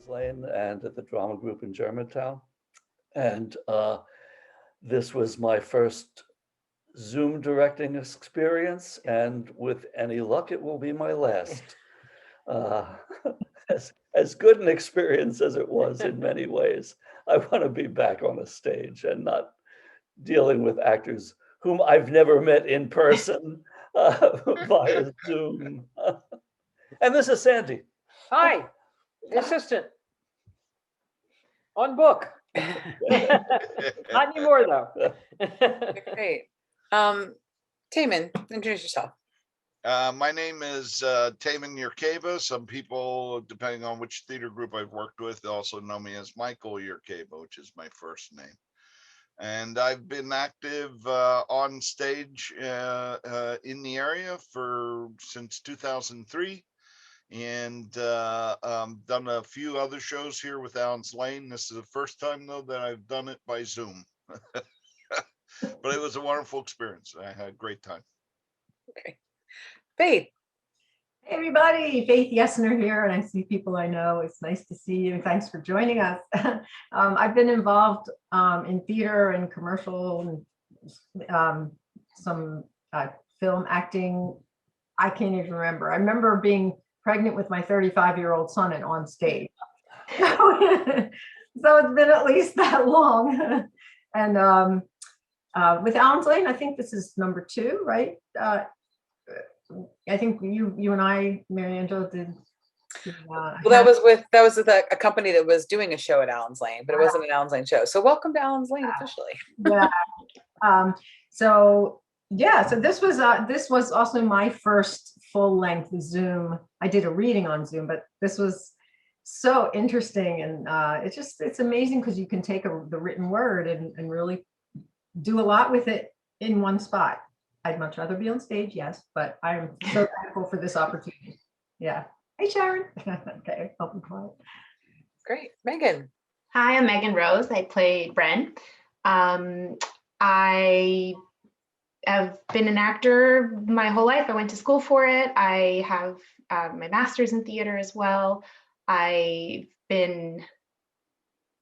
Lane and at the drama group in Germantown. And this was my first Zoom directing experience, and with any luck, it will be my last. Uh, as good an experience as it was in many ways, I want to be back on a stage and not dealing with actors whom I've never met in person via Zoom. And this is Sandy. Hi, the assistant. On book. Not anymore, though. Great. Taman, introduce yourself. My name is Taman Yerkeva. Some people, depending on which theater group I've worked with, also know me as Michael Yerkeva, which is my first name. And I've been active on stage in the area since 2003. And done a few other shows here with Allen's Lane. This is the first time, though, that I've done it by Zoom. But it was a wonderful experience. I had a great time. Okay. Faith. Hey everybody, Faith Yesner here, and I see people I know. It's nice to see you. Thanks for joining us. I've been involved in theater and commercial and some film acting. I can't even remember. I remember being pregnant with my 35-year-old son and on stage. So it's been at least that long. And with Allen's Lane, I think this is number 2, right? I think you and I, Mariangela, did. Well, that was with a company that was doing a show at Allen's Lane, but it wasn't an Allen's Lane show. So welcome to Allen's Lane officially. Yeah. So this was also my first full-length Zoom. I did a reading on Zoom, but this was so interesting, and it's amazing because you can take the written word and really do a lot with it in one spot. I'd much rather be on stage, yes, but I'm so thankful for this opportunity. Yeah. Hey, Sharon. Okay, I'll be quiet. Great. Megan. Hi, I'm Megan Rose. I play Bren. I have been an actor my whole life. I went to school for it. I have my master's in theater as well. I've been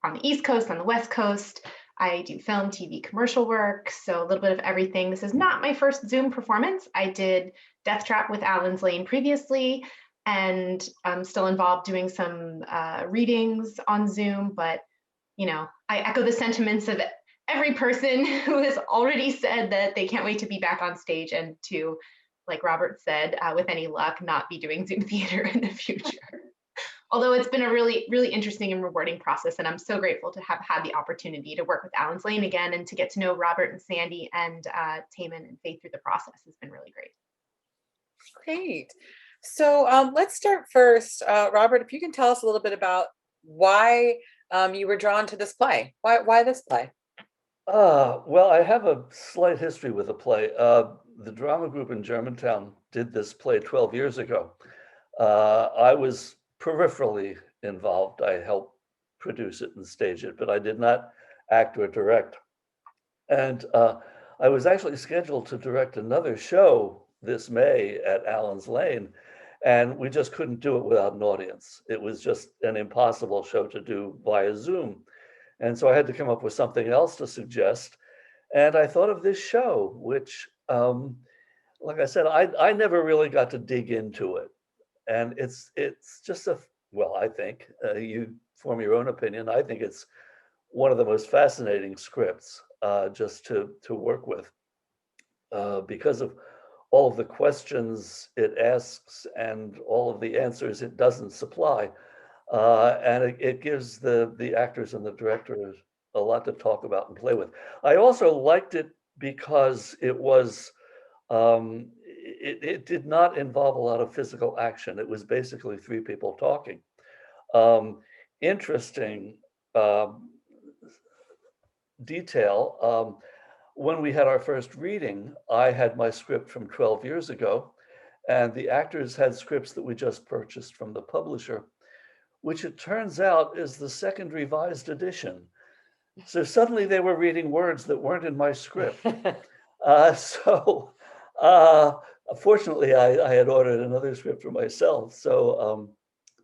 on the East Coast, on the West Coast. I do film, TV, commercial work, so a little bit of everything. This is not my first Zoom performance. I did Death Trap with Allen's Lane previously, and I'm still involved doing some readings on Zoom, but I echo the sentiments of every person who has already said that they can't wait to be back on stage and to, like Robert said, with any luck, not be doing Zoom theater in the future. Although it's been a really, really interesting and rewarding process, and I'm so grateful to have had the opportunity to work with Allen's Lane again and to get to know Robert and Sandy and Taman and Faith through the process has been really great. Great. So let's start first. Robert, if you can tell us a little bit about why you were drawn to this play. Why this play? Well, I have a slight history with the play. The drama group in Germantown did this play 12 years ago. I was peripherally involved. I helped produce it and stage it, but I did not act or direct. And I was actually scheduled to direct another show this May at Allen's Lane, and we just couldn't do it without an audience. It was just an impossible show to do via Zoom. And so I had to come up with something else to suggest. And I thought of this show, which, like I said, I never really got to dig into it. And it's just I think, you form your own opinion. I think it's one of the most fascinating scripts just to work with because of all of the questions it asks and all of the answers it doesn't supply. And it gives the actors and the directors a lot to talk about and play with. I also liked it because it was, it did not involve a lot of physical action. It was basically 3 people talking. Interesting detail, when we had our first reading, I had my script from 12 years ago, and the actors had scripts that we just purchased from the publisher, which it turns out is the second revised edition. So suddenly they were reading words that weren't in my script. Fortunately, I had ordered another script for myself. So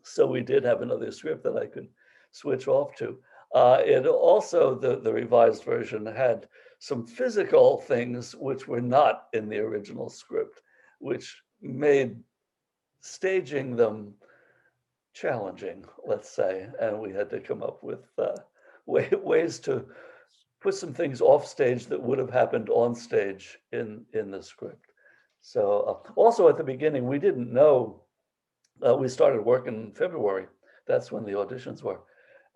So we did have another script that I could switch off to. It also, the revised version had some physical things which were not in the original script, which made staging them challenging, let's say. And we had to come up with ways to put some things off stage that would have happened on stage in the script. So also at the beginning, we didn't know, we started work in February. That's when the auditions were.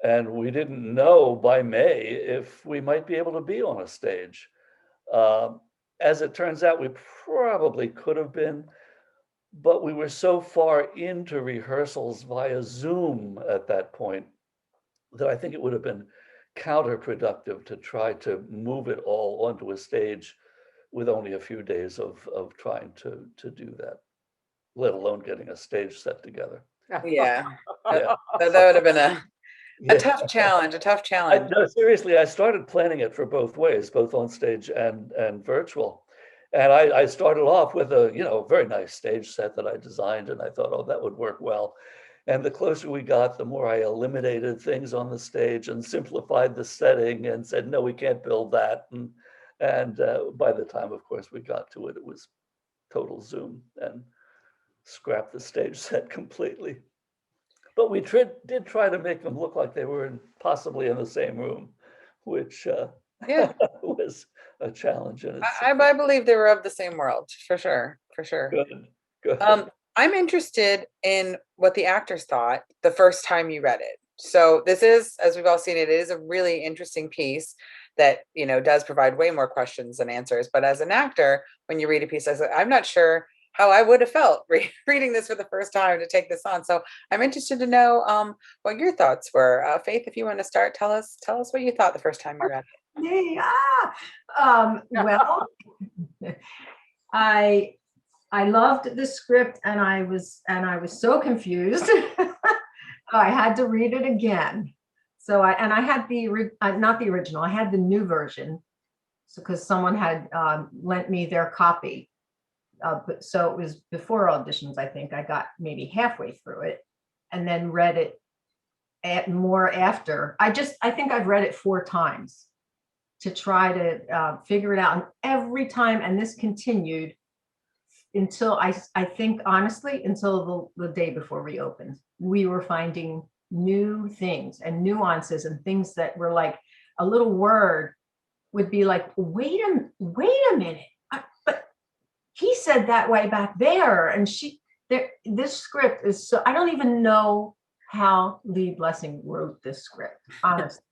And we didn't know by May if we might be able to be on a stage. As it turns out, we probably could have been, but we were so far into rehearsals via Zoom at that point that I think it would have been counterproductive to try to move it all onto a stage with only a few days of trying to do that, let alone getting a stage set together. Yeah, Yeah. that would have been a Yeah. tough challenge, a tough challenge. No, seriously, I started planning it for both ways, both on stage and virtual. And I started off with a, very nice stage set that I designed, and I thought, oh, that would work well. And the closer we got, the more I eliminated things on the stage and simplified the setting and said, no, we can't build that. And by the time, of course, we got to it, it was total Zoom and scrapped the stage set completely. But we did try to make them look like they were possibly in the same room, which Yeah, was a challenge in itself. I believe they were of the same world, for sure, for sure. Good. I'm interested in what the actors thought the first time you read it. So this is, as we've all seen it, is a really interesting piece that, does provide way more questions than answers. But as an actor, when you read a piece, I'm not sure how I would have felt reading this for the first time to take this on. So I'm interested to know what your thoughts were. Faith, if you want to start, tell us what you thought the first time you read it. Yeah. Well, I loved the script, and I was so confused. I had to read it again. So I had not the original. I had the new version, because someone had lent me their copy. But so it was before auditions. I think I got maybe halfway through it, and then read it more after. I think I've read it 4 times to try to figure it out, and every time, and this continued until I think, honestly, until the day before we opened. We were finding new things and nuances and things that were like a little word would be like, wait a minute, but he said that way back there, and this script is so, I don't even know how Lee Blessing wrote this script, honestly.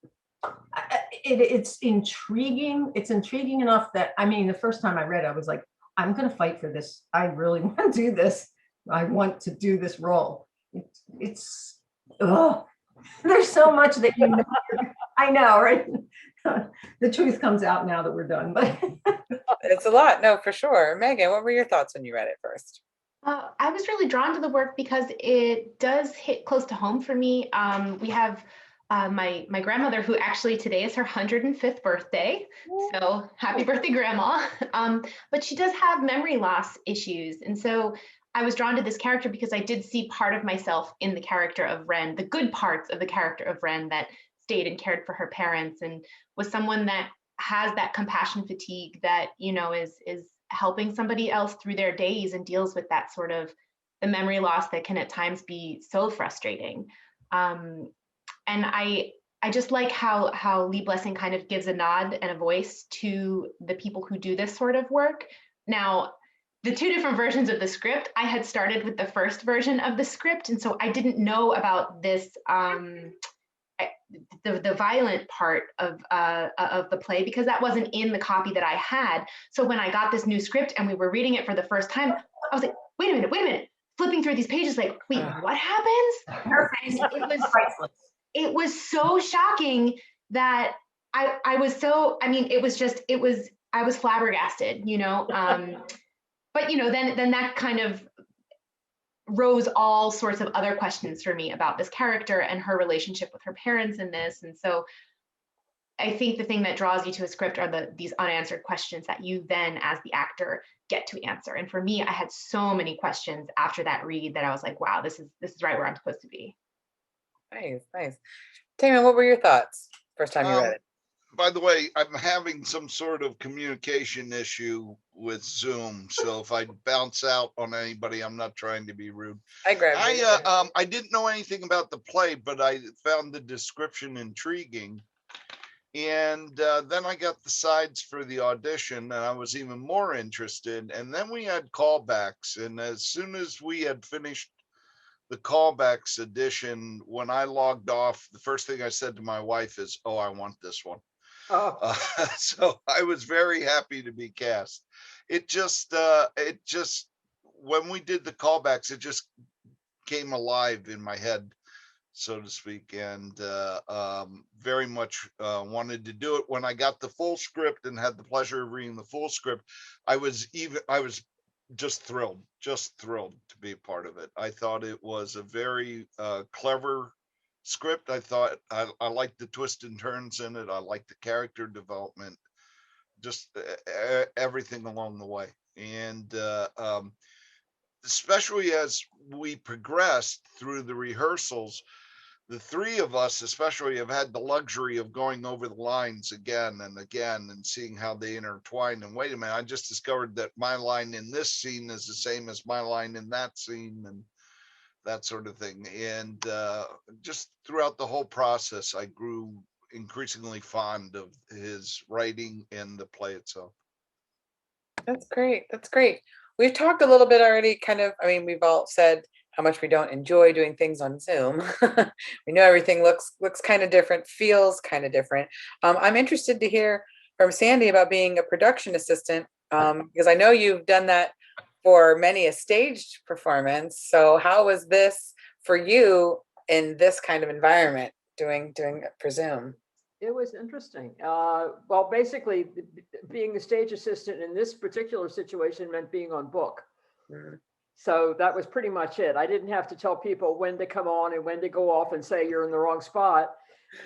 It's intriguing. It's intriguing enough that, the first time I read it, I was like, I'm going to fight for this. I really want to do this. I want to do this role. There's so much that I know, right? The truth comes out now that we're done, but it's a lot. No, for sure. Megan, what were your thoughts when you read it first? I was really drawn to the work because it does hit close to home for me. We have my grandmother, who actually today is her 105th birthday. So happy birthday, Grandma. But she does have memory loss issues. And so I was drawn to this character because I did see part of myself in the character of Wren, the good parts of the character of Wren that stayed and cared for her parents, and was someone that has that compassion fatigue that, is helping somebody else through their days and deals with that sort of the memory loss that can at times be so frustrating. And I just like how Lee Blessing kind of gives a nod and a voice to the people who do this sort of work. Now, the 2 different versions of the script, I had started with the first version of the script, and so I didn't know about this, the violent part of the play, because that wasn't in the copy that I had. So when I got this new script and we were reading it for the first time, I was like, wait a minute, flipping through these pages, like, wait, what happens? her face It was priceless. It was so shocking that I was so, I was flabbergasted, but then that kind of rose all sorts of other questions for me about this character and her relationship with her parents in this. And so I think the thing that draws you to a script are these unanswered questions that you then, as the actor, get to answer. And for me, I had so many questions after that read that I was like, wow, this is right where I'm supposed to be. Nice, nice. Tammy, what were your thoughts first time you read Um, it? By the way, I'm having some sort of communication issue with Zoom, so if I bounce out on anybody, I'm not trying to be rude. I grabbed it. I didn't know anything about the play, but I found the description intriguing. And then I got the sides for the audition, and I was even more interested. And then we had callbacks, and as soon as we had finished the callbacks edition, when I logged off, the first thing I said to my wife is, "Oh, I want this one." Oh, So I was very happy to be cast. It just, when we did the callbacks, it just came alive in my head, so to speak, and very much wanted to do it. When I got the full script and had the pleasure of reading the full script, I was just thrilled to be a part of it. I thought it was a very clever script. I thought I liked the twists and turns in it. I liked the character development, just everything along the way. And especially as we progressed through the rehearsals, the three of us especially have had the luxury of going over the lines again and again and seeing how they intertwine. And wait a minute, I just discovered that my line in this scene is the same as my line in that scene, and that sort of thing. And just throughout the whole process, I grew increasingly fond of his writing and the play itself. That's great. That's great. We've talked a little bit already, kind of, I mean, we've all said how much we don't enjoy doing things on Zoom. We know everything looks kind of different, feels kind of different. I'm interested to hear from Sandy about being a production assistant, because I know you've done that for many a staged performance. So how was this for you in this kind of environment, doing it for Zoom? it was interesting. Well, basically, being the stage assistant in this particular situation meant being on book. Mhm. So that was pretty much it. I didn't have to tell people when to come on and when to go off and say you're in the wrong spot,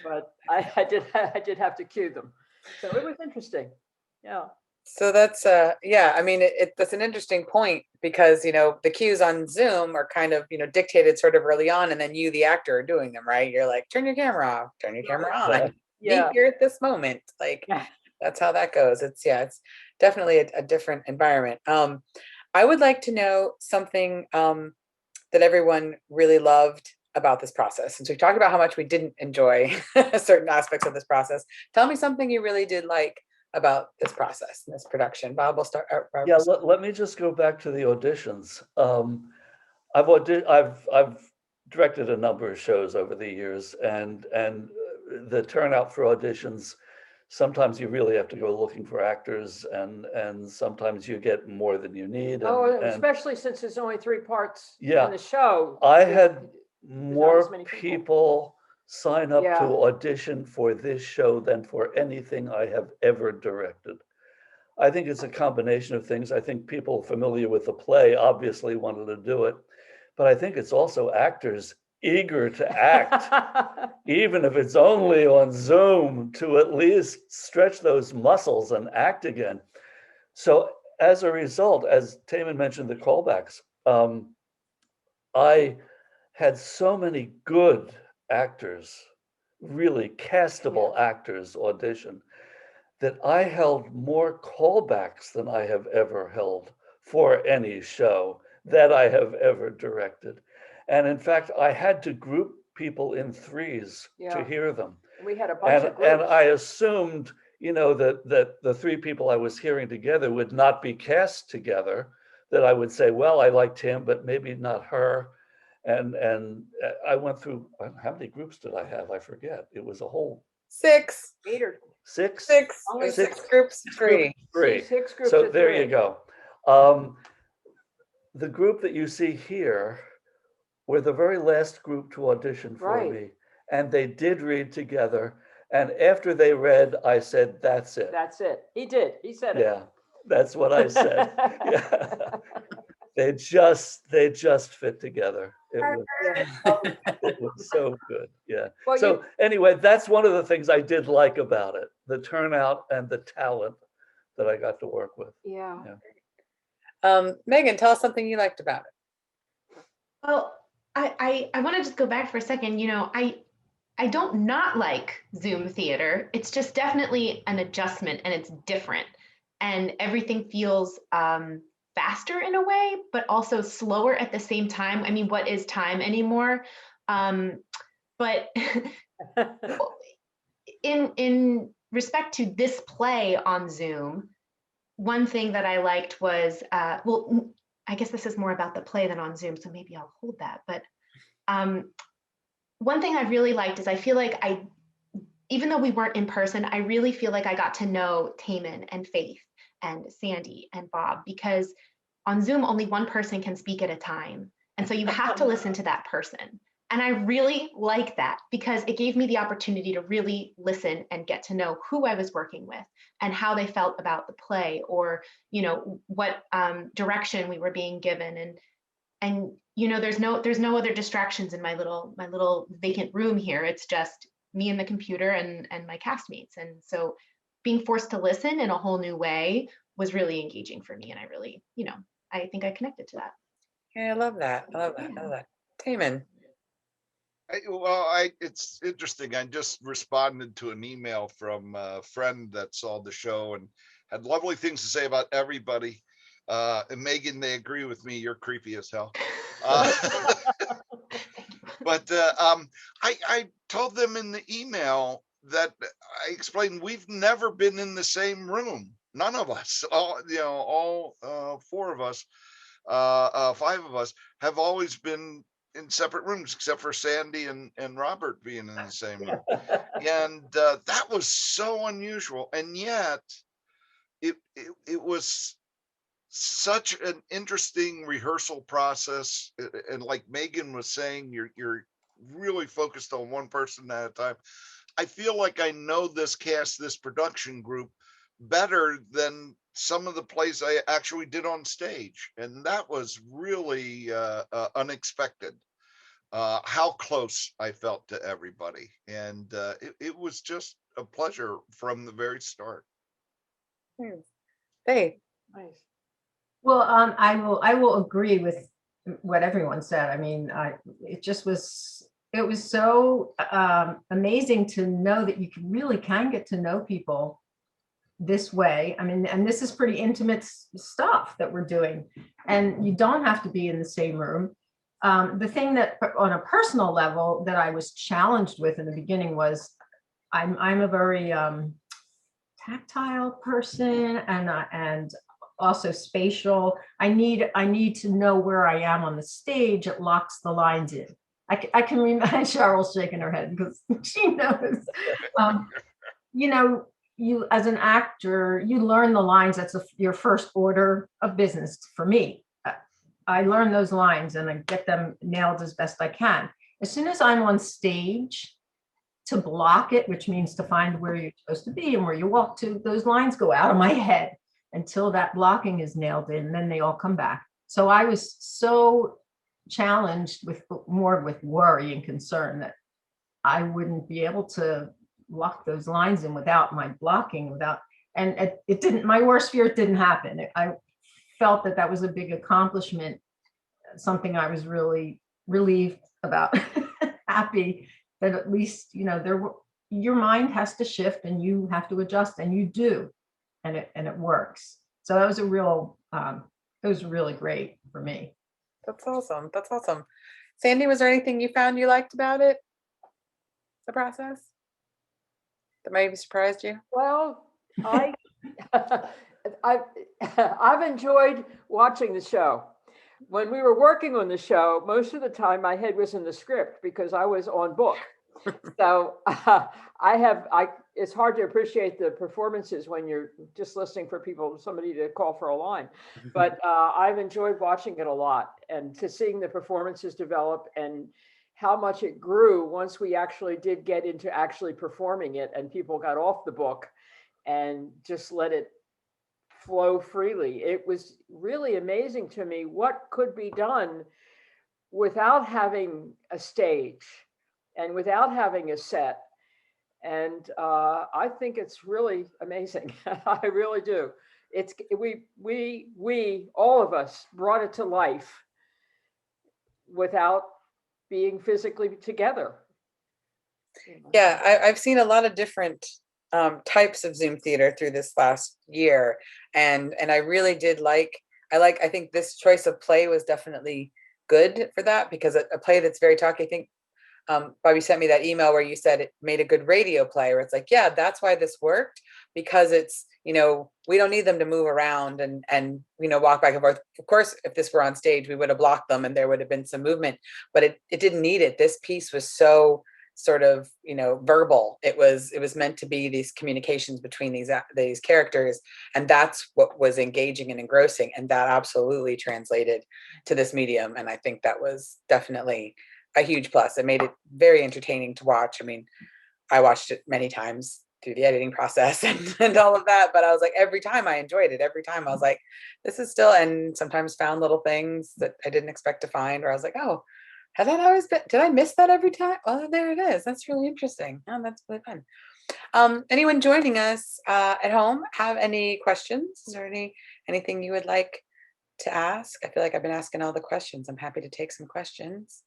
but I did have to cue them. So it was interesting. Yeah. So that's yeah, I mean that's an interesting point, because the cues on Zoom are kind of dictated sort of early on, and then you, the actor, are doing them, right? You're like, turn your camera off, turn your camera on, Yeah. be here at this moment. Like Yeah. that's how that goes. It's definitely a different environment. I would like to know something that everyone really loved about this process. Since we talked about how much we didn't enjoy certain aspects of this process, tell me something you really did like about this process and this production. Bob, will start. Bob, Yeah, let me just go back to the auditions. I've directed a number of shows over the years, and the turnout for auditions, sometimes you really have to go looking for actors, and sometimes you get more than you need. Oh, especially since there's only 3 parts Yeah. in the show. I had as more many people. people sign up Yeah. to audition for this show than for anything I have ever directed. I think it's a combination of things. I think people familiar with the play obviously wanted to do it, but I think it's also actors eager to act, even if it's only on Zoom, to at least stretch those muscles and act again. So as a result, as Taman mentioned, the callbacks, I had so many good actors, really castable actors audition, that I held more callbacks than I have ever held for any show that I have ever directed. And in fact, I had to group people in threes to Yeah. hear them. We had a bunch of And groups. I assumed, that the 3 people I was hearing together would not be cast together, that I would say, well, I liked him, but maybe not her. And I went through, how many groups did I have? I forget. It was a whole 6, 8 or 6? 6, Only or six- 6 groups, Six 3. Three. 6 groups So of there 3. you go. The group that you see here were the very last group to audition for Right. me. And they did read together. And after they read, I said, that's it. That's it. He did. He said it. Yeah, that's what I said. Yeah. They just fit together. It was so good. Yeah. Well, So anyway, that's one of the things I did like about it, the turnout and the talent that I got to work with. yeah. Yeah. Megan, tell us something you liked about it. Well, I want to just go back for a second. I don't not like Zoom theater. It's just definitely an adjustment and it's different. And everything feels faster in a way, but also slower at the same time. I mean, what is time anymore? But in respect to this play on Zoom, one thing that I liked was, well, I guess this is more about the play than on Zoom, so maybe I'll hold that. But one thing I really liked is I feel like even though we weren't in person, I really feel like I got to know Taman and Faith and Sandy and Bob, because on Zoom, only one person can speak at a time. And so you have to listen to that person. And I really like that because it gave me the opportunity to really listen and get to know who I was working with and how they felt about the play, or, what direction we were being given. And there's no other distractions in my little vacant room here. It's just me and the computer and my castmates. And so being forced to listen in a whole new way was really engaging for me. And I really, I think I connected to that. Yeah, I love that. I love that. Taman. It's interesting. I just responded to an email from a friend that saw the show and had lovely things to say about everybody. And Megan, they agree with me. You're creepy as hell. But I told them in the email that I explained we've never been in the same room. None of us, all four of us, 5 of us have always been in separate rooms, except for Sandy and Robert being in the same room. And that was so unusual. And yet it was such an interesting rehearsal process. And like Megan was saying, you're really focused on one person at a time. I feel like I know this cast, this production group better than some of the plays I actually did on stage. And that was really unexpected, how close I felt to everybody. And it was just a pleasure from the very start. Hey. Nice. Well, I will agree with what everyone said. I mean, it was so amazing to know that you really can get to know people this way. I mean, and this is pretty intimate stuff that we're doing, and you don't have to be in the same room. The thing that on a personal level that I was challenged with in the beginning was I'm a very tactile person, and also spatial. I need to know where I am on the stage. It locks the lines in. I can remember Cheryl's shaking her head because she knows. You as an actor, you learn the lines. That's your first order of business for me. I learn those lines and I get them nailed as best I can. As soon as I'm on stage, to block it, which means to find where you're supposed to be and where you walk to, those lines go out of my head until that blocking is nailed in, and then they all come back. So I was so challenged with worry and concern that I wouldn't be able to lock those lines in without my blocking, and it didn't, my worst fear, it didn't happen. I felt that was a big accomplishment, something I was really relieved about, happy that at least, your mind has to shift and you have to adjust, and you do, and it works. So that was it was really great for me. That's awesome. That's awesome. Sandy, was there anything you found you liked about it? The process that maybe surprised you? Well, I've enjoyed watching the show. When we were working on the show, most of the time my head was in the script because I was on book. So it's hard to appreciate the performances when you're just listening for somebody to call for a line. But I've enjoyed watching it a lot, and to seeing the performances develop and how much it grew once we actually did get into actually performing it and people got off the book and just let it flow freely. It was really amazing to me what could be done without having a stage and without having a set. And I think it's really amazing. I really do. it's all of us brought it to life without being physically together. Yeah, I've seen a lot of different types of Zoom theater through this last year, and I really did I think this choice of play was definitely good for that, because a play that's very talky. I think Bobby sent me that email where you said it made a good radio play, where it's like, yeah, that's why this worked, because it's, we don't need them to move around and walk back and forth. Of course, if this were on stage, we would have blocked them and there would have been some movement, but it didn't need it. This piece was so sort of verbal. It was meant to be these communications between these characters, and that's what was engaging and engrossing, and that absolutely translated to this medium. And I think that was definitely a huge plus. It made it very entertaining to watch. I mean, I watched it many times through the editing process and all of that, but I was like, every time I enjoyed it. Every time I was like, this is still, and sometimes found little things that I didn't expect to find, or I was like, oh, has that always been, did I miss that every time? Well, there it is. That's really interesting. Oh, that's really fun. Anyone joining us at home have any questions? Is there anything you would like to ask? I feel like I've been asking all the questions. I'm happy to take some questions.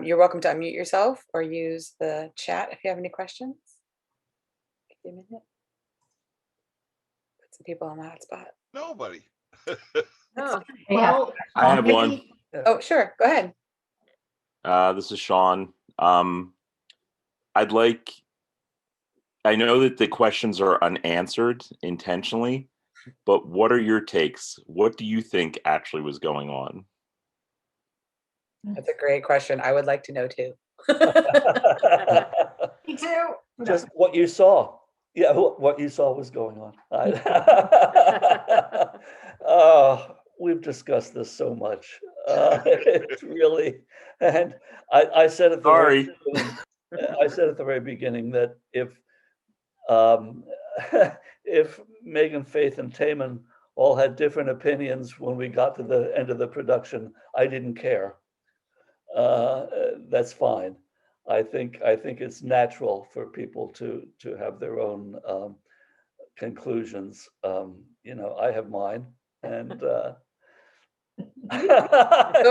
You're welcome to unmute yourself or use the chat if you have any questions. Give me a minute. Put some people on the hot spot. Nobody. Oh, Well, I have one. maybe- Oh, sure. Go ahead. This is Sean. I know that the questions are unanswered intentionally, but what are your takes? What do you think actually was going on? That's a great question. I would like to know too. Me too. Just what you saw. Yeah, what you saw was going on. We've discussed this so much. It's really, and I said at the Sorry. I said at the very beginning that if if Megan, Faith, and Taman all had different opinions when we got to the end of the production, I didn't care. That's fine. I think it's natural for people to have their own conclusions. I have mine, and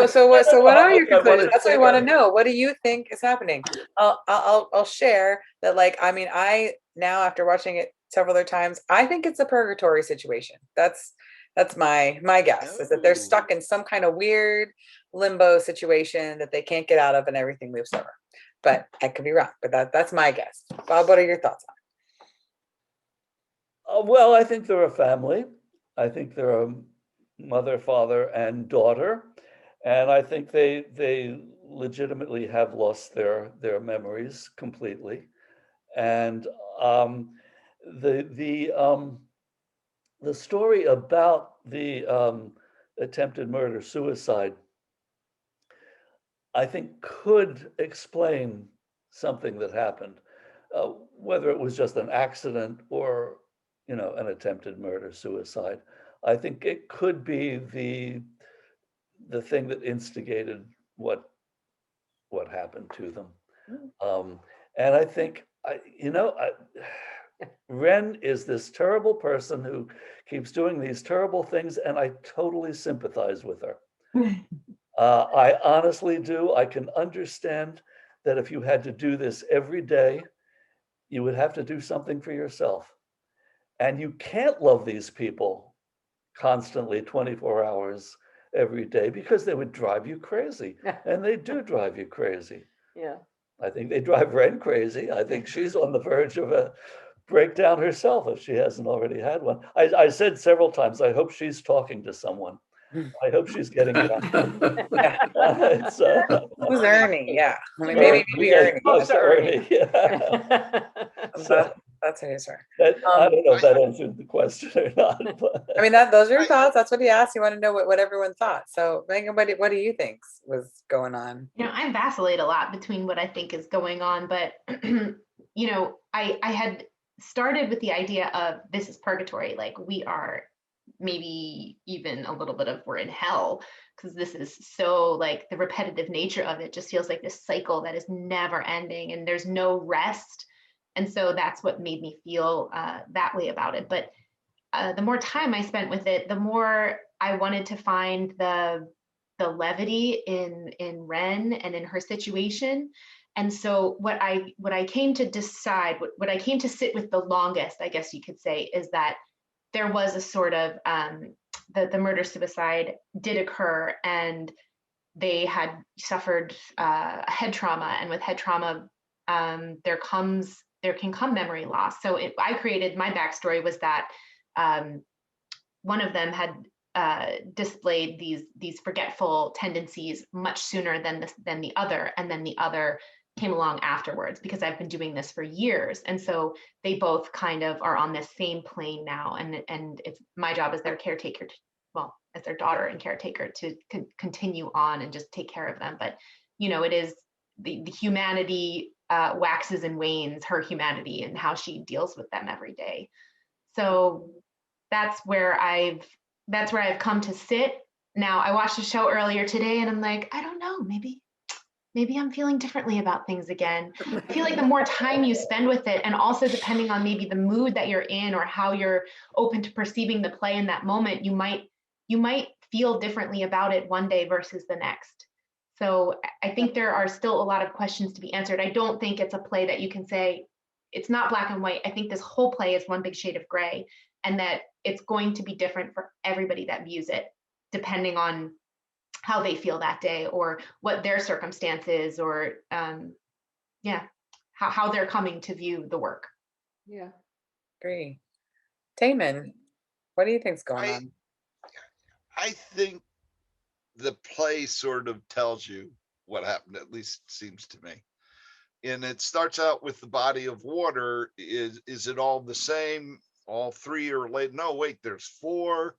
So what are your I wanna conclusions? That's what I say want to that. know. What do you think is happening? I'll share that. I now, after watching it several other times, I think it's a purgatory situation. That's my guess, is that they're stuck in some kind of weird limbo situation that they can't get out of, and everything moves over. But I could be wrong. But that's my guess. Bob, what are your thoughts on it? Well, I think they're a family. I think they're a mother, father, and daughter, and I think they legitimately have lost their memories completely. And the story about the attempted murder suicide, I think, could explain something that happened, whether it was just an accident or an attempted murder suicide. I think it could be the thing that instigated what happened to them. And I think Ren is this terrible person who keeps doing these terrible things, and I totally sympathize with her. I honestly do. I can understand that if you had to do this every day, you would have to do something for yourself. And you can't love these people constantly 24 hours every day, because they would drive you crazy. And they do drive you crazy. yeah. I think they drive Ren crazy. I think she's on the verge of a breakdown herself if she hasn't already had one. I said several times, I hope she's talking to someone. I hope she's getting it. It's, Who's Ernie? Yeah. I mean, maybe Ernie. Yes, Ernie. Yeah. So That's it, sir. I don't know if that answered the question or not. But. I mean, those are your thoughts. That's what he asked. You want to know what everyone thought. So, Megan, what do you think was going on? I vacillate a lot between what I think is going on, but I had started with the idea of this is purgatory, like we are maybe even a little bit of we're in hell, because this is so, like, the repetitive nature of it just feels like this cycle that is never ending and there's no rest. And so that's what made me feel that way about it. But the more time I spent with it, the more I wanted to find the levity in Ren and in her situation. And so what I came to decide, what I came to sit with the longest, I guess you could say, is that there was a sort of the murder suicide did occur, and they had suffered a head trauma, and with head trauma, there can come memory loss. So I created, my backstory was that one of them had displayed these forgetful tendencies much sooner than the other, and then the other came along afterwards, because I've been doing this for years. And so they both kind of are on this same plane now. And it's my job as their caretaker, as their daughter and caretaker, to continue on and just take care of them. But, it is the humanity waxes and wanes, her humanity, and how she deals with them every day. So that's where I've come to sit. Now, I watched the show earlier today and I'm like, I don't know, maybe I'm feeling differently about things again. I feel like the more time you spend with it, and also depending on maybe the mood that you're in or how you're open to perceiving the play in that moment, you might feel differently about it one day versus the next. So I think there are still a lot of questions to be answered. I don't think it's a play that you can say, it's not black and white. I think this whole play is one big shade of gray, and that it's going to be different for everybody that views it, depending on how they feel that day or what their circumstances, or how they're coming to view the work. Yeah. Agree. Taman, what do you think's going on? I think the play sort of tells you what happened, at least it seems to me. And it starts out with the body of water. Is it all the same? All three are late? No, wait, there's four.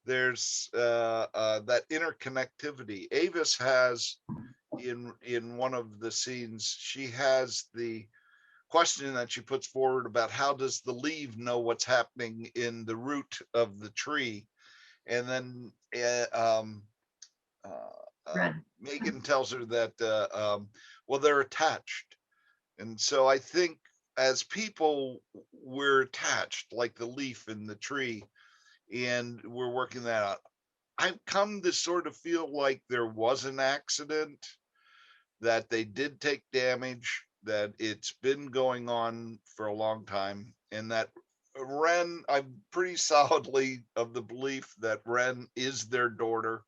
There's that interconnectivity. Avis has, in one of the scenes, she has the question that she puts forward about how does the leaf know what's happening in the root of the tree, and then Megan tells her that well, they're attached. And so I think as people, we're attached like the leaf in the tree, and we're working that out. I've come to sort of feel like there was an accident, that they did take damage, that it's been going on for a long time, and that Ren, I'm pretty solidly of the belief that Ren is their daughter.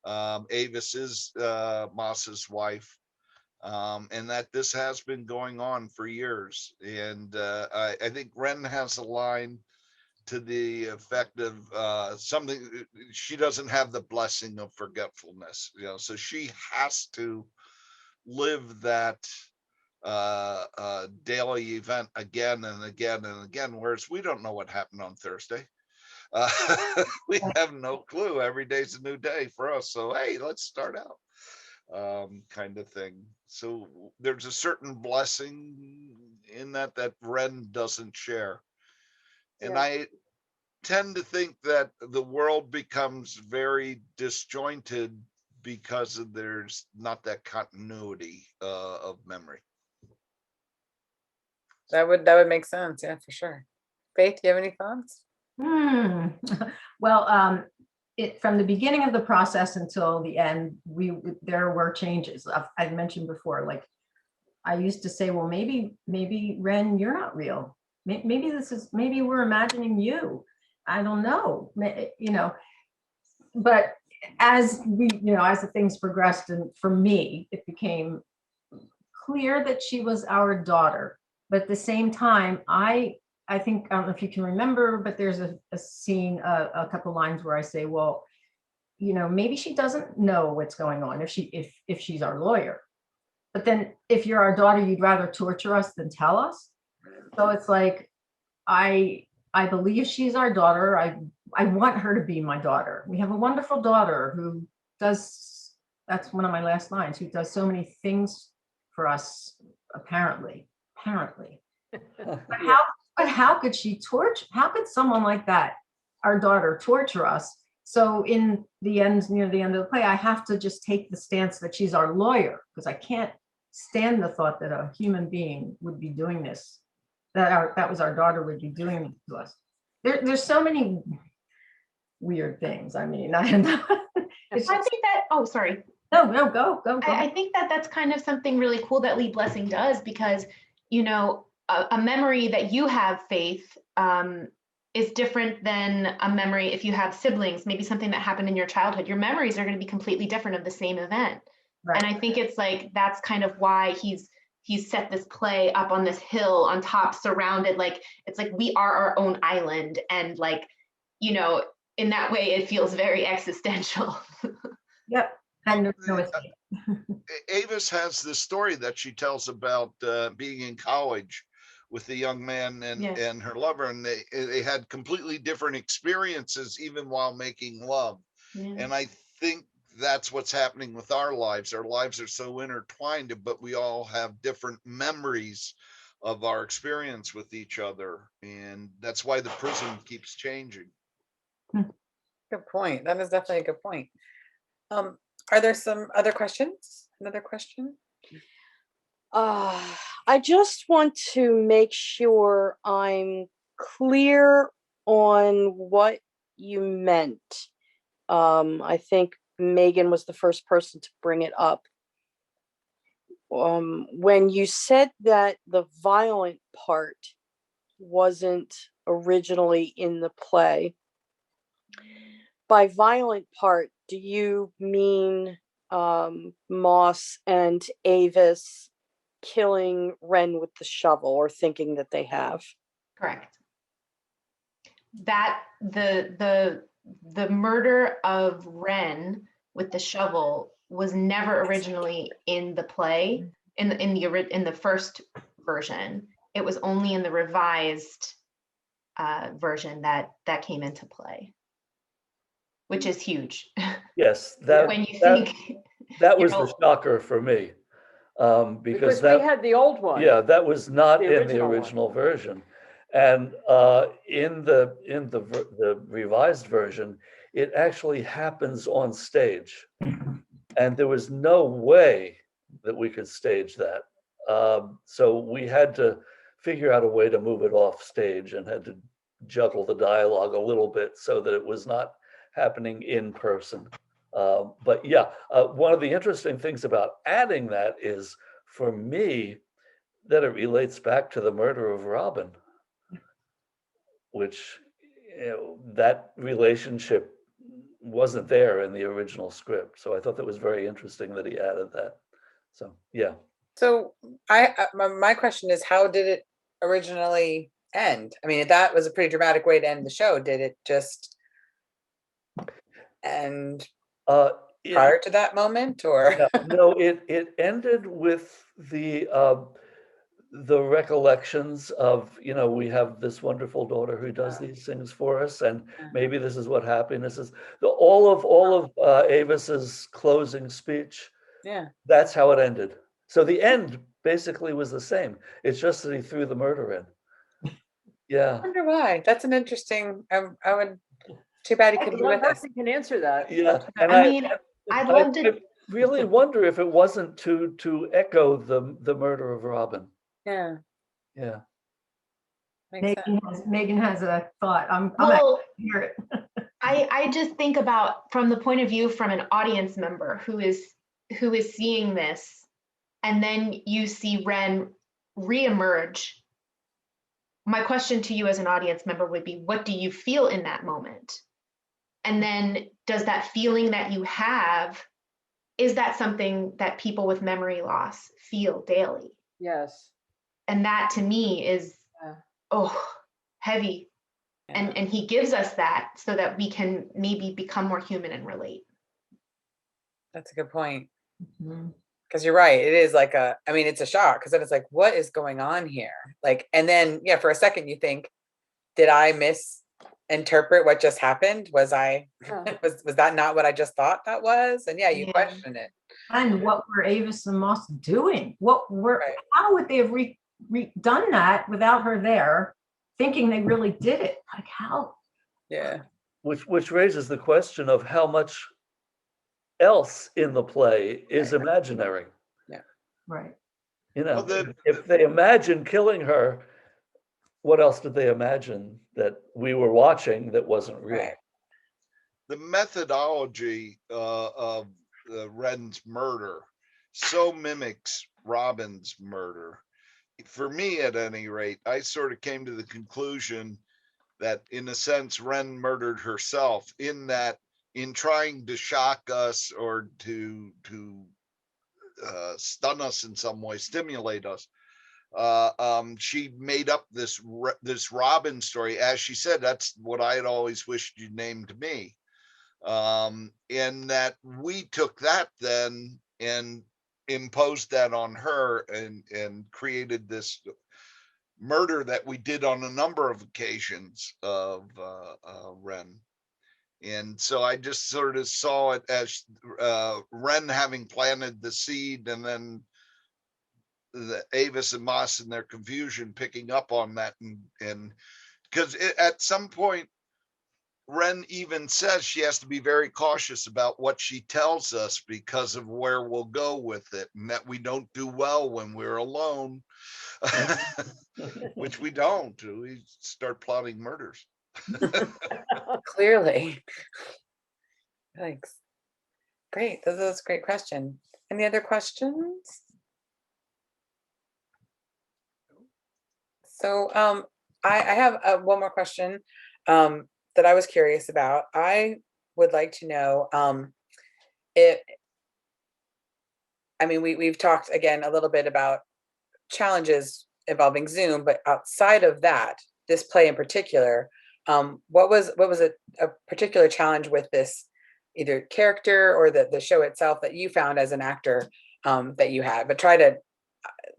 Avis is Moss's wife, and that this has been going on for years. And I think Ren has a line to the effect of something, she doesn't have the blessing of forgetfulness, so she has to live that daily event again and again and again, whereas we don't know what happened on Thursday. We have no clue. Every day's a new day for us, so hey, let's start out, kind of thing. So there's a certain blessing in that Ren doesn't share. And I tend to think that the world becomes very disjointed because there's not that continuity of memory. That would make sense. Yeah, for sure. Faith, do you have any thoughts? Well, from the beginning of the process until the end, there were changes. I've mentioned before, like I used to say, well, maybe Ren, you're not real. Maybe we're imagining you. I don't know, but as as the things progressed, and for me, it became clear that she was our daughter. But at the same time, I think, I don't know if you can remember, but there's a scene, a couple lines where I say, well, maybe she doesn't know what's going on if she's our lawyer. But then if you're our daughter, you'd rather torture us than tell us. So it's like, I believe she's our daughter. I want her to be my daughter. We have a wonderful daughter who does, that's one of my last lines, who does so many things for us, apparently. But how could she how could someone like that, our daughter, torture us? So in the end, near the end of the play, I have to just take the stance that she's our lawyer, because I can't stand the thought that a human being would be doing this, that was our daughter would be doing this to us. there's so many weird things. I mean, it's I just, think that, oh, sorry. no, go. I think that that's kind of something really cool that Lee Blessing does, because, you know, a memory that you have, Faith, is different than a memory if you have siblings, maybe something that happened in your childhood. Your memories are going to be completely different of the same event. Right. And I think it's like, that's kind of why he's set this play up on this hill on top, surrounded, like, it's like we are our own island. And like, you know, in that way, it feels very existential. Yep. And there's no escape. Avis has this story that she tells about being in college with the young man Yes. and her lover, and they had completely different experiences even while making love. Yeah. And I think that's what's happening with our lives. Our lives are so intertwined, but we all have different memories of our experience with each other, and that's why the prism keeps changing. Good point. That is definitely a good point. Are there some other questions? Another question? I just want to make sure I'm clear on what you meant. I think Megan was the first person to bring it up. When you said that the violent part wasn't originally in the play, by violent part, do you mean Moss and Avis killing Ren with the shovel, or thinking that they have? Correct. That the murder of Ren with the shovel was never originally in the play, in the first version. It was only in the revised version that came into play, which is huge. Yes, When you think that you was know- the shocker for me. Because we had the old one. yeah, that was not The in the original one. original version. And in the revised version, it actually happens on stage. And there was no way that we could stage that. So we had to figure out a way to move it off stage, and had to juggle the dialogue a little bit so that it was not happening in person. But yeah, one of the interesting things about adding that is, for me, that it relates back to the murder of Robin, which, that relationship wasn't there in the original script. So I thought that was very interesting that he added that. So yeah. So my question is, how did it originally end? I mean, that was a pretty dramatic way to end the show. Did it just end It- prior to that moment, or? Yeah, no, it ended with the recollections of, we have this wonderful daughter who does these things for us, and maybe this is what happiness is. All of Avis's closing speech, Yeah. that's how it ended. So the end basically was the same. It's just that he threw the murder in. Yeah. I wonder why. That's an interesting. I would. Too bad he couldn't be One with us. person can answer that. Yeah. And I mean, I'd love to. I really wonder if it wasn't to echo the murder of Robin. Yeah. Yeah. Makes sense. Megan has a thought. I'm Well, to hear it. I just think about, from the point of view from an audience member who is seeing this, and then you see Ren reemerge. My question to you as an audience member would be, what do you feel in that moment? And then does that feeling that you have, is that something that people with memory loss feel daily? Yes. And that to me is, heavy. Yeah. And he gives us that so that we can maybe become more human and relate. That's a good point. Mhm. Because you're right. It is like it's a shock, because then it's like, what is going on here? Like, and then, yeah, for a second you think, did I misinterpret what just happened? Was I, was that not what I just thought that was? And yeah, you Yeah. question it. And what were Avis and Moss doing? Right. How would they have done that without her there, thinking they really did it? Like, how? Yeah. Which raises the question of how much else in the play is imaginary. Right. You know, Well, if they imagine killing her, what else did they imagine that we were watching that wasn't real? Right. The methodology of Wren's murder so mimics Robin's murder. For me, at any rate, I sort of came to the conclusion that, in a sense, Wren murdered herself, in that, in trying to shock us or to stun us in some way, stimulate us. She made up this Robin story. As she said, that's what I had always wished you named me. And that we took that then and imposed that on her and created this murder that we did on a number of occasions of Wren. And so I just sort of saw it as Wren having planted the seed, and then the Avis and Moss in their confusion picking up on that, and because at some point Wren even says she has to be very cautious about what she tells us because of where we'll go with it, and that we don't do well when we're alone, which we don't. We start plotting murders. Clearly. Thanks. Great. That was a great question. Any other questions? So I have one more question that I was curious about. I would like to know we've talked again a little bit about challenges involving Zoom, but outside of that, this play in particular, what was a particular challenge with this, either character or the show itself, that you found as an actor that you had? But try to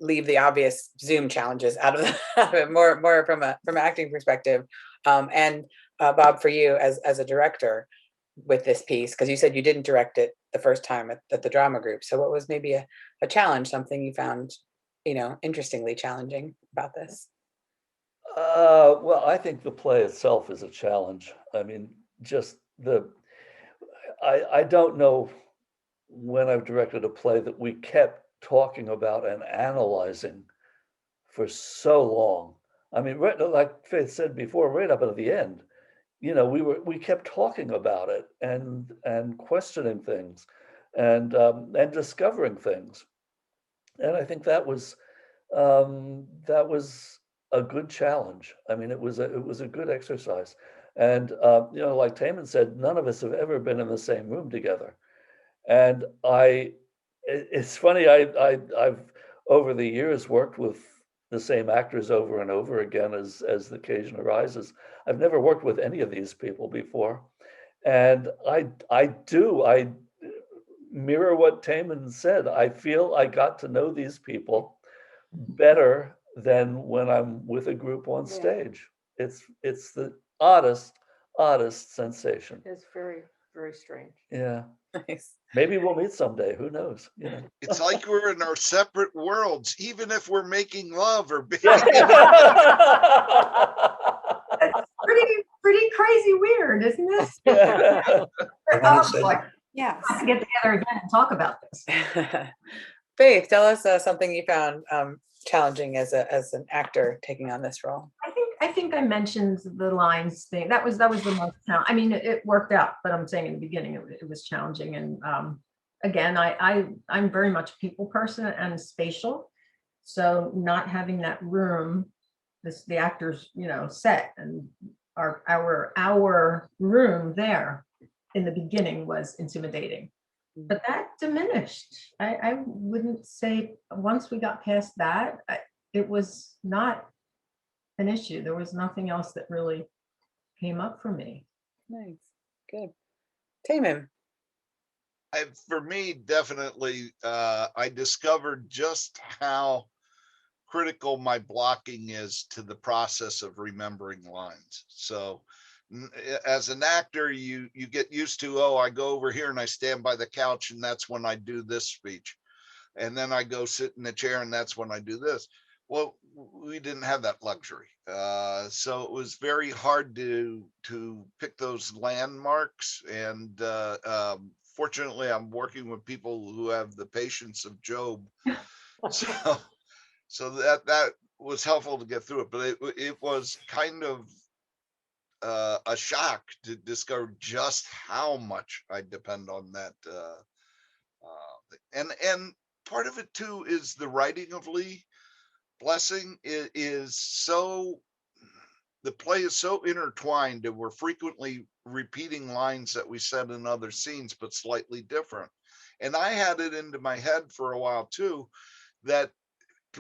leave the obvious Zoom challenges out of it, more from an acting perspective. And Bob, for you as a director with this piece, because you said you didn't direct it the first time at the drama group. So what was maybe a challenge, something you found, interestingly challenging about this? Well, I think the play itself is a challenge. I mean, just I don't know when I've directed a play that we kept talking about and analyzing for so long. I mean, right, like Faith said before, right up at the end, we kept talking about it and questioning things and discovering things. And I think that was a good challenge. I mean, it was a good exercise. And like Taman said, none of us have ever been in the same room together. And it's funny, I've over the years worked with the same actors over and over again as the occasion arises. I've never worked with any of these people before. And I mirror what Taman said. I feel I got to know these people better than when I'm with a group on stage. It's the oddest sensation. It's very, very strange. Yeah. Nice. Maybe we'll meet someday. Who knows? It's like we're in our separate worlds, even if we're making love or being. Pretty crazy weird, isn't this? Yes. Let's get together again and talk about this. Faith, tell us something you found challenging as an actor taking on this role. I think I mentioned the lines thing. That was the most challenging. I mean, it worked out, but I'm saying in the beginning it was challenging. And again, I'm very much a people person and spatial. So not having that room, the actors, set and our room there in the beginning was intimidating. But that diminished. I wouldn't say once we got past that, it was not an issue. There was nothing else that really came up for me. Nice. Good. Taman. For me, definitely, I discovered just how critical my blocking is to the process of remembering lines. So as an actor, you get used to, I go over here and I stand by the couch and that's when I do this speech. And then I go sit in the chair and that's when I do this. Well, we didn't have that luxury. So it was very hard to pick those landmarks. And fortunately, I'm working with people who have the patience of Job. So that was helpful to get through it, but it was kind of a shock to discover just how much I depend on that. And part of it too is the writing of Lee Blessing is so, the play is so intertwined, and we're frequently repeating lines that we said in other scenes, but slightly different. And I had it into my head for a while too, that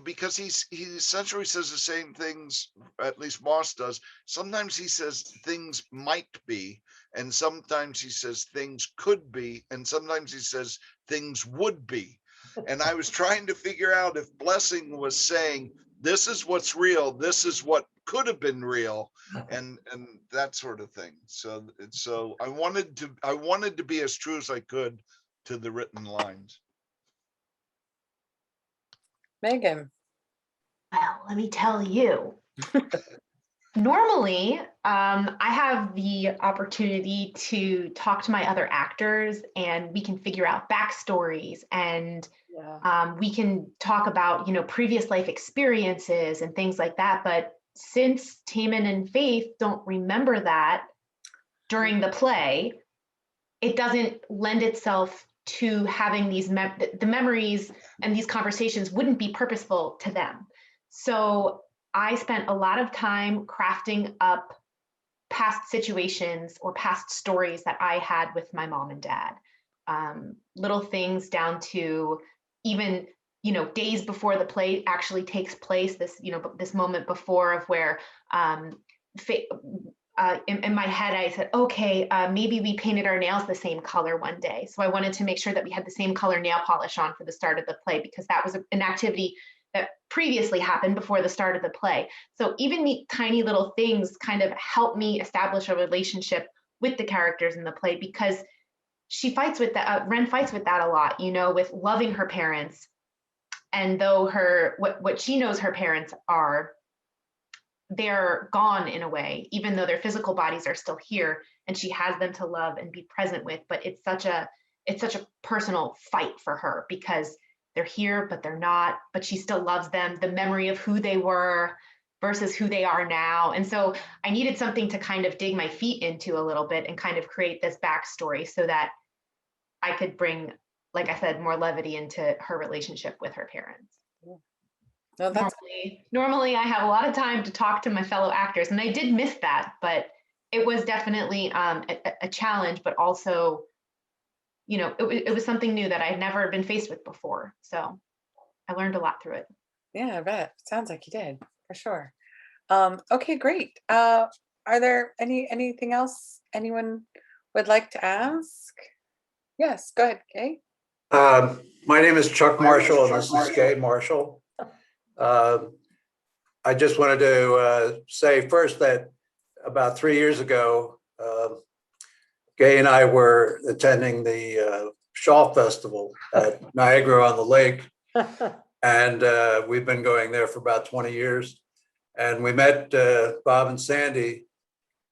because he essentially says the same things, at least Moss does. Sometimes he says things might be, and sometimes he says things could be, and sometimes he says things would be. And I was trying to figure out if Blessing was saying, this is what's real, this is what could have been real, and that sort of thing. So I wanted to be as true as I could to the written lines. Megan. Well, let me tell you. Normally, I have the opportunity to talk to my other actors, and we can figure out backstories, and we can talk about, previous life experiences and things like that. But since Taman and Faith don't remember that during the play, it doesn't lend itself to having these the memories, and these conversations wouldn't be purposeful to them. So I spent a lot of time crafting up past situations or past stories that I had with my mom and dad. Little things down to even, days before the play actually takes place, this moment before of where in my head, I said, okay, maybe we painted our nails the same color one day. So I wanted to make sure that we had the same color nail polish on for the start of the play, because that was an activity that previously happened before the start of the play. So even the tiny little things kind of help me establish a relationship with the characters in the play, because she fights with that. Ren fights with that a lot, with loving her parents. And though what she knows her parents are, they're gone in a way, even though their physical bodies are still here, and she has them to love and be present with. But it's such a personal fight for her, because they're here, but they're not, but she still loves them, the memory of who they were versus who they are now. And so I needed something to kind of dig my feet into a little bit and kind of create this backstory so that I could bring, like I said, more levity into her relationship with her parents. No, that's Normally I have a lot of time to talk to my fellow actors, and I did miss that, but it was definitely a challenge, but also, it was something new that I'd never been faced with before. So I learned a lot through it. Yeah, I bet. Sounds like you did, for sure. Okay, great. Are there anything else anyone would like to ask? Yes, go ahead, Kay. My name is Chuck Marshall, and this is Gay Marshall. I just wanted to say first that about 3 years ago, Gay and I were attending the Shaw Festival at Niagara-on-the-Lake, and we've been going there for about 20 years. And we met Bob and Sandy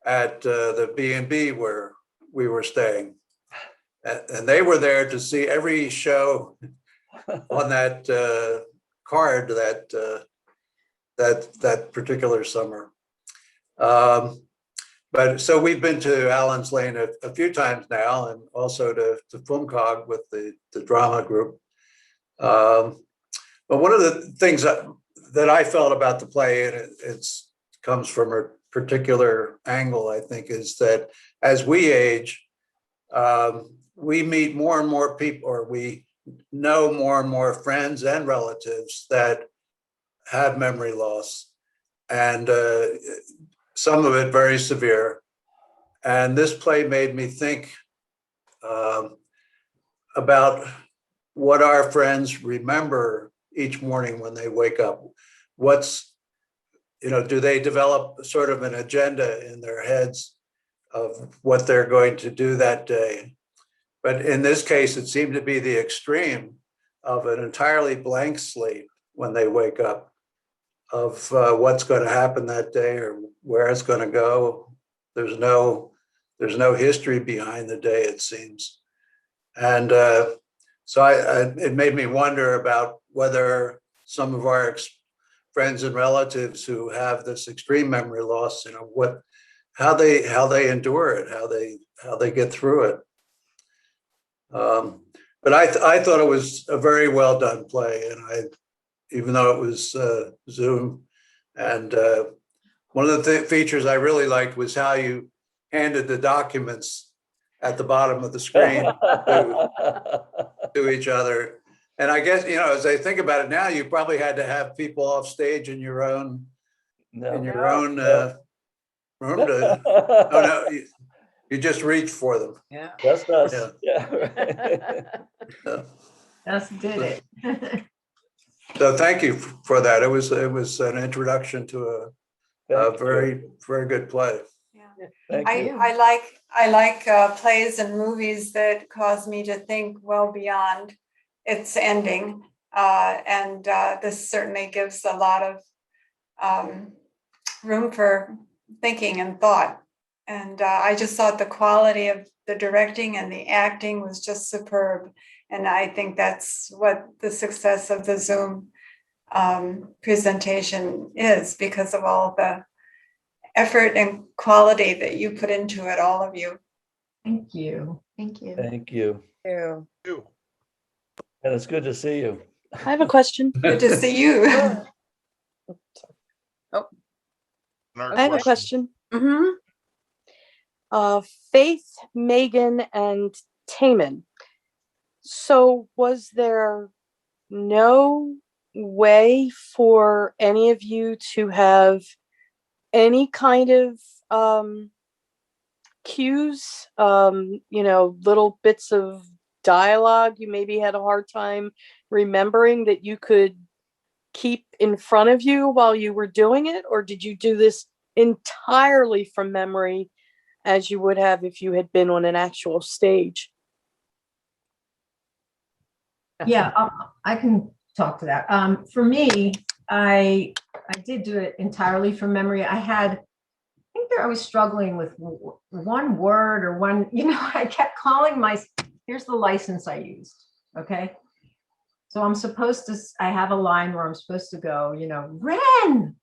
at the B&B where we were staying. And they were there to see every show on that card that particular summer. But so we've been to Allen's Lane a few times now, and also to FUMCOG with the drama group. But one of the things that I felt about the play, and it comes from a particular angle, I think, is that as we age, we meet more and more people, or we know more and more friends and relatives that have memory loss, and some of it very severe. And this play made me think about what our friends remember each morning when they wake up. Do they develop sort of an agenda in their heads of what they're going to do that day? But in this case, it seemed to be the extreme of an entirely blank slate when they wake up, of what's going to happen that day or where it's going to go. There's no history behind the day, it seems. And so it made me wonder about whether some of our friends and relatives who have this extreme memory loss, how they endure it, how they get through it. But I thought it was a very well done play, and even though it was Zoom, and one of the features I really liked was how you handed the documents at the bottom of the screen to each other. And I guess, as I think about it now, you probably had to have people off stage in your own room to, oh no, you just reach for them. Yeah. That's us. Yeah. Yeah. Yeah. Just did it. So thank you for that. It was an introduction to a Thank you. very, very good play. Thank you. I like plays and movies that cause me to think well beyond its ending. And this certainly gives a lot of room for thinking and thought. And I just thought the quality of the directing and the acting was just superb. And I think that's what the success of the Zoom presentation is, because of all the effort and quality that you put into it, all of you. Thank you. Thank you. Thank you. Ew. And it's good to see you. I have a question. Good to see you. I have a question. Mm-hmm. Faith, Megan, and Taman. So was there no way for any of you to have any kind of cues, little bits of dialogue you maybe had a hard time remembering that you could keep in front of you while you were doing it? Or did you do this entirely from memory as you would have if you had been on an actual stage? Yeah, I can talk to that. For me, I did do it entirely from memory. I think I was struggling with one word or one, I kept calling here's the license I used. Okay. So I have a line where I'm supposed to go, Ren.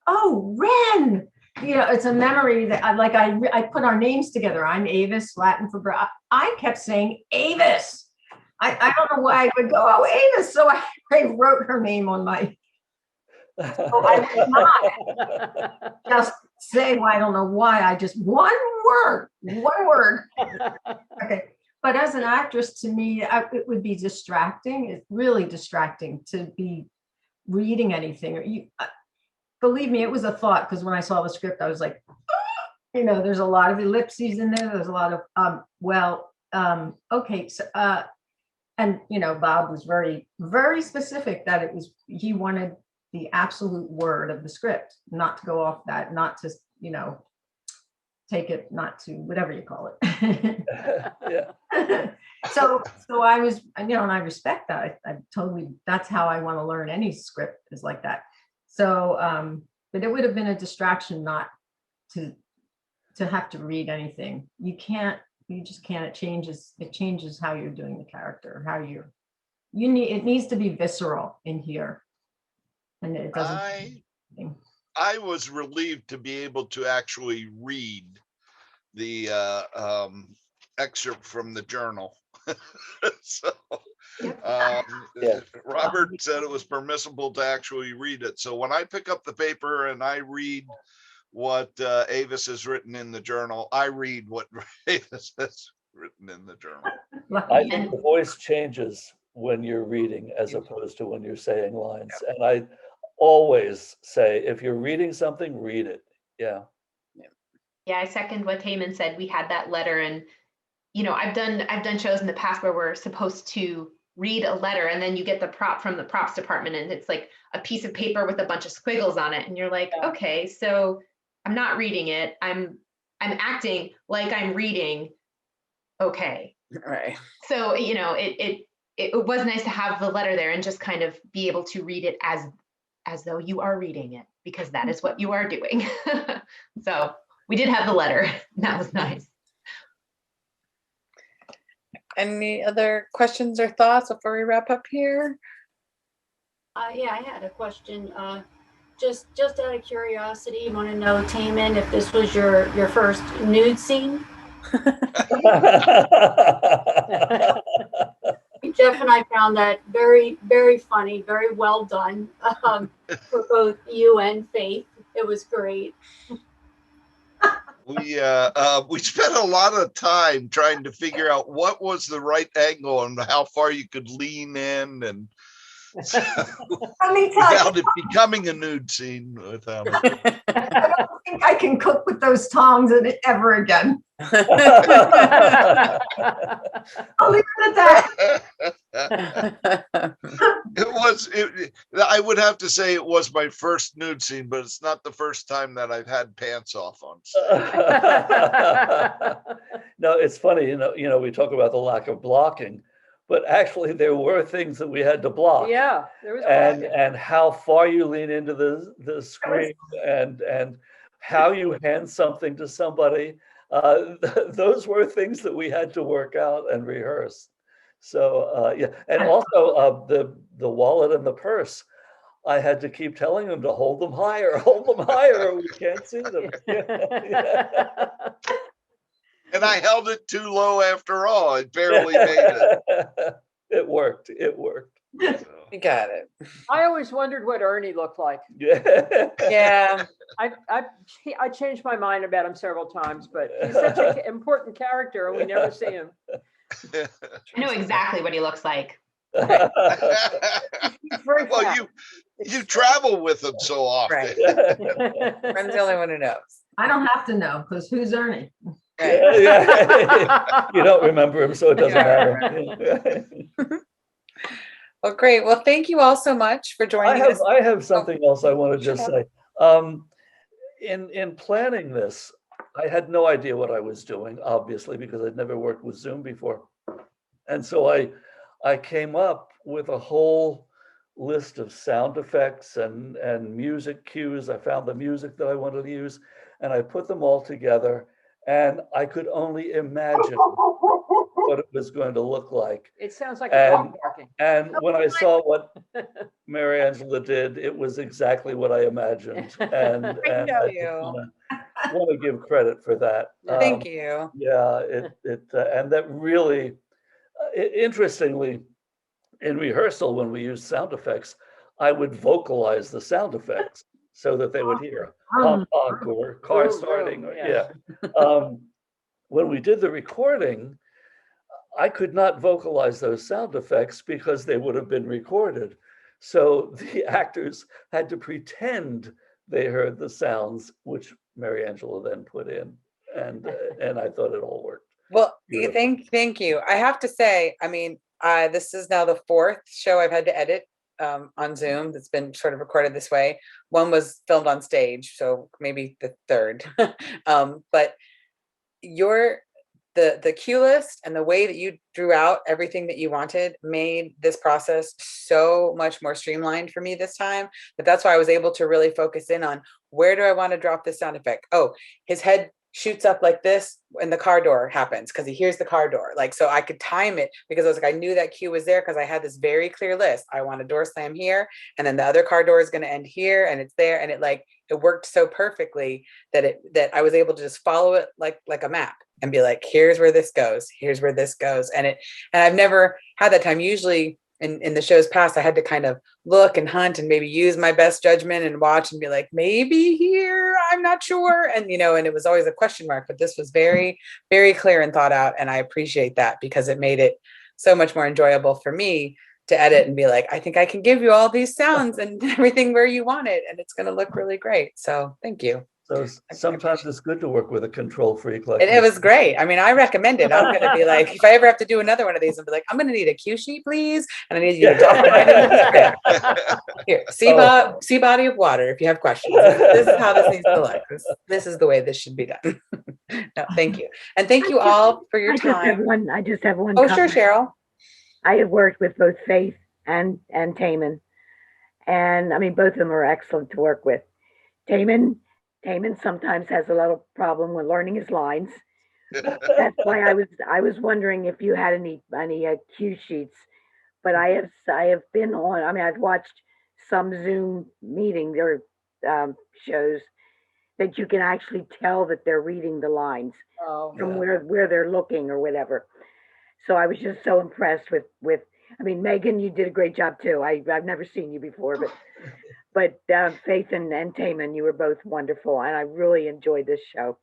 Oh, Ren. It's a memory that I put our names together. I'm Avis, Latin for I kept saying Avis. I don't know why I would go, oh, Avis. So I wrote her name on my. So I would not just say, well, I don't know why. I just one word. Okay. But as an actress, to me, it would be distracting. It's really distracting to be reading anything. Believe me, it was a thought, because when I saw the script, I was like, there's a lot of ellipses in there. There's a lot of, okay. So, and, Bob was very, very specific that he wanted the absolute word of the script, not to go off that, not to, take it, not to, whatever you call it. Yeah. So I was, and I respect that. I totally, that's how I want to learn any script, is like that. So, but it would have been a distraction not to have to read anything. You just can't. It changes how you're doing the character, it needs to be visceral in here. And it doesn't. I was relieved to be able to actually read the excerpt from the journal. So Robert said it was permissible to actually read it. So when I pick up the paper and I read what Avis has written in the journal, I read what Avis has written in the journal. I think the voice changes when you're reading as opposed to when you're saying lines. And I always say, if you're reading something, read it. Yeah. Yeah, I second what Taman said. We had that letter, and I've done shows in the past where we're supposed to read a letter, and then you get the prop from the props department, and it's like a piece of paper with a bunch of squiggles on it, and you're like, okay, so I'm not reading it. I'm acting like I'm reading. Okay. Right. So it was nice to have the letter there and just kind of be able to read it as though you are reading it, because that is what you are doing. So we did have the letter. That was nice. Any other questions or thoughts before we wrap up here? Yeah, I had a question. Just out of curiosity, you want to know, Taman, if this was your first nude scene? Jeff and I found that very, very funny, very well done for both you and Faith. It was great. We spent a lot of time trying to figure out what was the right angle and how far you could lean in, and Let me tell without you, it becoming a nude scene. Without it. I don't think I can cook with those tongs in it ever again. I'll leave it at that. I would have to say it was my first nude scene, but it's not the first time that I've had pants off on stage. No, it's funny, we talk about the lack of blocking, but actually there were things that we had to block. Yeah, there was And how far you lean into the screen and how you hand something to somebody. Those were things that we had to work out and rehearse. So yeah, and also the wallet and the purse. I had to keep telling them to hold them higher, or we can't see them. And I held it too low after all. It barely made it. It worked. So, You got it. I always wondered what Ernie looked like. yeah. Yeah. I changed my mind about him several times, but he's such an important character and we never see him. I know exactly what he looks like. Very Well, fat. you travel with him so often. Right. I'm the only one who knows. I don't have to know, because who's Ernie? Right. Yeah. You don't remember him, so it doesn't matter. Well, great. Well, thank you all so much for joining us. I have something else I want to just say. In planning this, I had no idea what I was doing, obviously, because I'd never worked with Zoom before. And so I came up with a whole list of sound effects and music cues. I found the music that I wanted to use, and I put them all together, and I could only imagine what it was going to look like. It sounds like a dog barking. And when I saw what Mary Angela did, it was exactly what I imagined. And I know you. want to give credit for that. Thank you. Yeah, and that really, interestingly, in rehearsal when we used sound effects, I would vocalize the sound effects so that they would hear honk, honk, or car starting. Or, yeah. When we did the recording, I could not vocalize those sound effects because they would have been recorded. So the actors had to pretend they heard the sounds, which Mary Angela then put in. And I thought it all worked. Well, Beautiful. thank you. I have to say, I mean, this is now the 4th show I've had to edit on Zoom that's been sort of recorded this way. One was filmed on stage, so maybe the 3rd. But the cue list and the way that you drew out everything that you wanted made this process so much more streamlined for me this time. But that's why I was able to really focus in on, where do I want to drop this sound effect? Oh, his head shoots up like this when the car door happens because he hears the car door. Like, so I could time it because I was like, I knew that cue was there because I had this very clear list. I want a door slam here, and then the other car door is going to end here, and it's there, and it worked so perfectly that I was able to just follow it like a map and be like, here's where this goes, here's where this goes. And I've never had that time. Usually in the shows past, I had to kind of look and hunt and maybe use my best judgment and watch and be like, maybe here, I'm not sure. And, and it was always a question mark, but this was very, very clear and thought out. And I appreciate that because it made it so much more enjoyable for me to edit and be like, I think I can give you all these sounds and everything where you want it. And it's going to look really great. So thank you. So sometimes it's good to work with a control freak like It was great. I mean, I recommend it. I'm going to be like, if I ever have to do another one of these, I'll be like, I'm going to need a cue sheet, please. And I need you to document it. Here, see body of water if you have questions. This is how this needs to look. This is the way this should be done. No, thank you. And thank you all for your time. I just have one Oh, comment. sure, Cheryl. I have worked with both Faith and Taman. And I mean, both of them are excellent to work with. Taman sometimes has a little problem with learning his lines. That's why I was wondering if you had any cue sheets. But I have been on. I mean, I've watched some Zoom meeting or shows that you can actually tell that they're reading the lines Oh, from Yeah. where they're looking or whatever. So I was just so impressed with. I mean, Megan, you did a great job too. I've never seen you before, but Faith and Taman, you were both wonderful, and I really enjoyed this show.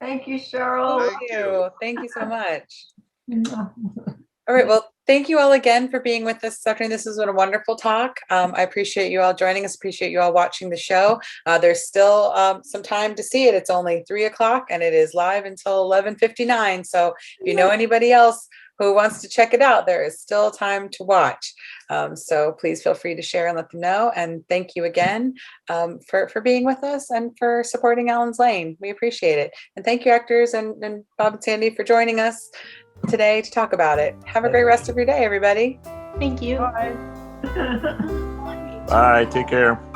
Thank you, Cheryl. Thank you. Thank you so much. All right. Well, thank you all again for being with us this afternoon. This has been a wonderful talk. I appreciate you all joining us. Appreciate you all watching the show. There's still some time to see it. It's only 3 o'clock and it is live until 11:59. So if you know anybody else who wants to check it out, there is still time to watch. So please feel free to share and let them know. And thank you again for being with us and for supporting Allen's Lane. We appreciate it. And thank you, actors and Bob and Sandy, for joining us today to talk about it. Have a great rest of your day, everybody. Thank you. Bye. Take care.